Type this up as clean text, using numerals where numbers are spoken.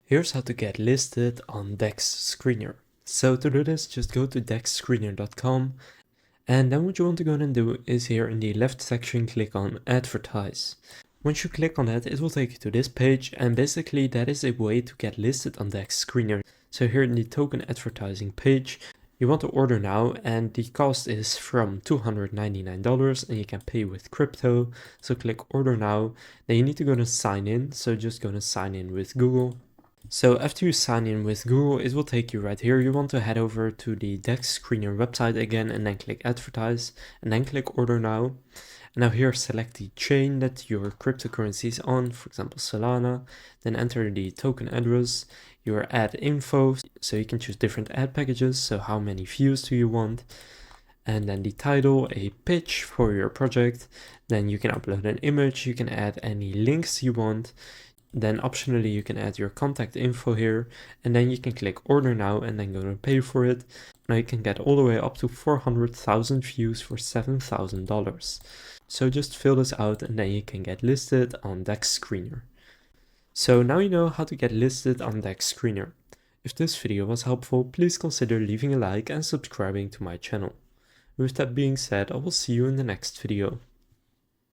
Here's how to get listed on DEX Screener. So to do this, just go to dexscreener.com, and then what you want to go and do is here in the left section, click on advertise. Once you click on that, it will take you to this page, and basically that is a way to get listed on DEX Screener. So here in the token advertising page, you want to order now, and the cost is from $299 and you can pay with crypto. So click order now. Then you need to go to sign in, so just go to sign in with Google. So after you sign in with Google, it will take you right here. You want to head over to the DEX Screener website again and then click advertise and then click order now. And now here select the chain that your cryptocurrency is on, for example Solana, then enter the token address, your ad info, so you can choose different ad packages, so how many views do you want, and then the title, a pitch for your project, then you can upload an image, you can add any links you want. Then optionally you can add your contact info here, and then you can click order now and then go to pay for it. Now you can get all the way up to 400,000 views for $7,000. So just fill this out and then you can get listed on DEX Screener. So now you know how to get listed on DEX Screener. If this video was helpful, please consider leaving a like and subscribing to my channel. With that being said, I will see you in the next video.